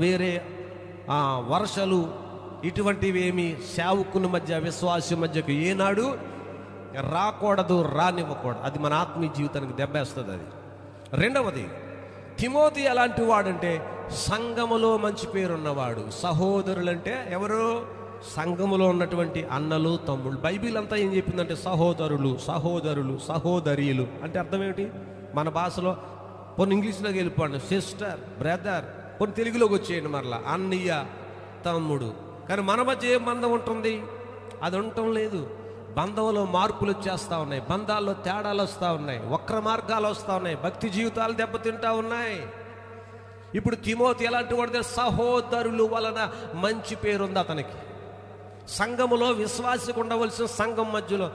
వేరే వర్షాలు ఇటువంటివి ఏమి సేవకుని మధ్య విశ్వాసి మధ్యకు ఏనాడు రాకూడదు, రానివ్వకూడదు. అది మన ఆత్మీయ జీవితానికి దెబ్బేస్తుంది. అది రెండవది, తిమోతి ఎలాంటి వాడంటే సంఘములో మంచి పేరున్నవాడు. సహోదరులంటే ఎవరు? సంఘములో ఉన్నటువంటి అన్నలు, తమ్ముళ్ళు. బైబిల్ అంతా ఏం చెప్పిందంటే సహోదరులు, సహోదరులు, సహోదరీలు అంటే అర్థం ఏమిటి? మన భాషలో కొన్ని ఇంగ్లీష్లోకి వెళ్ళిపోండి, సిస్టర్, బ్రదర్. కొన్ని తెలుగులోకి వచ్చేయండి మరలా, అన్నయ్య, తమ్ముడు. కానీ మన మధ్య ఏం బంధం ఉంటుంది? అది ఉండటం లేదు. బంధంలో మార్పులు వచ్చేస్తూ ఉన్నాయి, బంధాల్లో తేడాలు వస్తూ ఉన్నాయి, వక్ర మార్గాలు వస్తూ ఉన్నాయి, భక్తి జీవితాలు దెబ్బతింటూ ఉన్నాయి. ఇప్పుడు తిమోతి ఎలాంటి వాడితే సహోదరులు వలన మంచి పేరుంది అతనికి. సంఘములో విశ్వాసికి ఉండవలసిన సంఘం మధ్యలో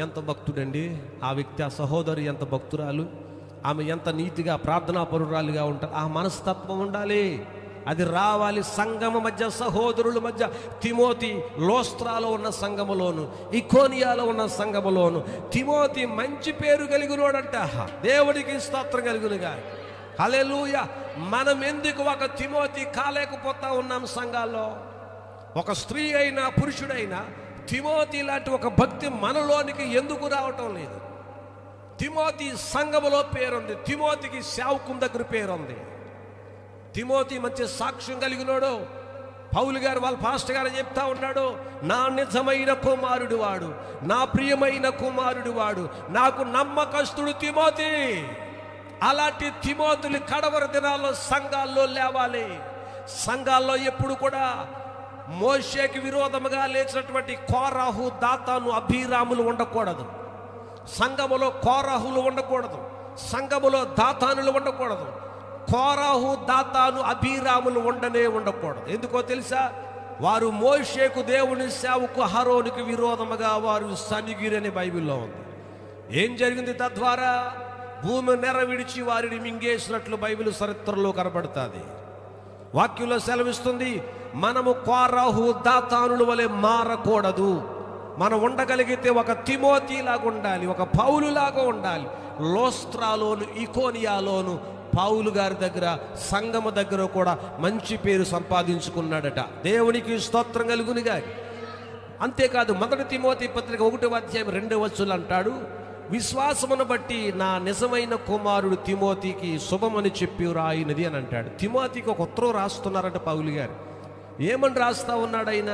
ఎంత భక్తుడండి ఆ వ్యక్తి, ఆ సహోదరు ఎంత భక్తురాలు, ఆమె ఎంత నీతిగా ప్రార్థనాపరురాలుగా ఉంటారు. ఆ మనస్తత్వం ఉండాలి, అది రావాలి. సంఘము మధ్య, సహోదరుల మధ్య. తిమోతి లోస్త్రాలో ఉన్న సంఘములోను, ఇకోనియాలో ఉన్న సంఘములోను తిమోతి మంచి పేరు కలిగినోడంట. దేవుడికి స్తోత్రం కలుగునుగా. హల్లెలూయా. మనం ఎందుకు ఒక తిమోతి కాలేకపోతా ఉన్నాం సంఘాల్లో? ఒక స్త్రీ అయినా పురుషుడైనా తిమోతి లాంటి ఒక భక్తి మనలోనికి ఎందుకు రావటం లేదు? తిమోతి సంఘములో పేరుంది, తిమోతికి సేవకుని దగ్గర పేరుంది. తిమోతి మంచి సాక్ష్యం కలిగినాడు. పౌలు గారు వాళ్ళ పాస్టర్ గారు చెప్తా ఉన్నాడు, నా నిజమైన కుమారుడు వాడు, నా ప్రియమైన కుమారుడు వాడు, నాకు నమ్మకస్తుడు తిమోతి. అలాంటి తిమోతులు కడవరి దినాల్లో సంఘాల్లో లేవాలి. సంఘాల్లో ఎప్పుడు కూడా మోషేకి విరోధముగా లేచినటువంటి కోరాహు, దాతాను, అభిరాములు ఉండకూడదు. సంఘములో కోరాహులు ఉండకూడదు, సంఘములో దాతానులు ఉండకూడదు. కోరాహు, దాతాను, అభిరాములు ఉండకూడదు. ఎందుకో తెలుసా? వారు మోషేకు, దేవుని సేవకు, అహరోనుకు విరోధముగా వారు సనిగిరని బైబిల్లో ఉంది. ఏం జరిగింది? తద్వారా భూమి నెర విడిచి వారిని మింగేసినట్లు బైబిల్ చరిత్రలో కనబడుతుంది. వాక్యంలో సెలవిస్తుంది, మనము కోరాహు, దాతానుల వలె మారకూడదు. మనం ఉండగలిగితే ఒక తిమోతిలాగా ఉండాలి, ఒక పౌలులాగా ఉండాలి. లోస్త్రాలోను, ఇకోనియాలోను పౌలు గారి దగ్గర, సంఘము దగ్గర కూడా మంచి పేరు సంపాదించుకున్నాడట. దేవునికి స్తోత్రం కలుగునుగా. అంతేకాదు, 1 తిమోతి పత్రిక 1వ అధ్యాయం 2వ వచనం అంటాడు, విశ్వాసమును బట్టి నా నిజమైన కుమారుడు తిమోతికి శుభమని చెప్పి రాయినది అని అంటాడు. తిమోతికి ఒక ఉత్తరం రాస్తున్నారట పౌలు గారు. ఏమని రాస్తా ఉన్నాడు ఆయన?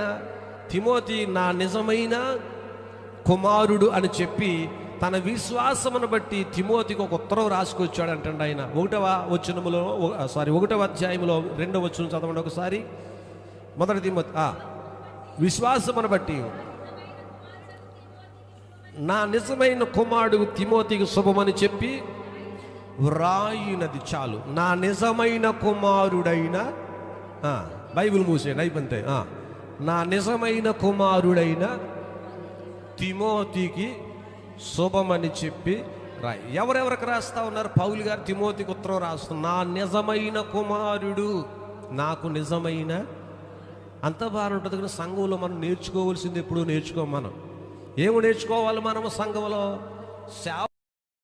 తిమోతి నా నిజమైన కుమారుడు అని చెప్పి తన విశ్వాసమును బట్టి తిమోతికి ఒక ఉత్తరం రాసుకొచ్చాడు అంటండి ఆయన. 1వ అధ్యాయంలో 2వ వచనం చదవండి ఒకసారి. 1 తిమోతి విశ్వాసమును బట్టి నా నిజమైన కుమారుడు తిమోతికి శుభమని చెప్పి వ్రాయినది. చాలు. నా నిజమైన కుమారుడైన, బైబిల్ మూసేయండి అయిపోతే, నా నిజమైన కుమారుడైన తిమోతికి శుభమని చెప్పి రాయి. ఎవరెవరికి రాస్తా ఉన్నారు? పౌలు గారు తిమోతికి ఉత్తరం రాస్తున్నారు. నా నిజమైన కుమారుడు, నాకు నిజమైన. అంత బాగా ఉంటుంది కానీ సంఘంలో మనం నేర్చుకోవాల్సింది ఎప్పుడు నేర్చుకోం. మనం ఏమి నేర్చుకోవాలి? మనము సంఘంలో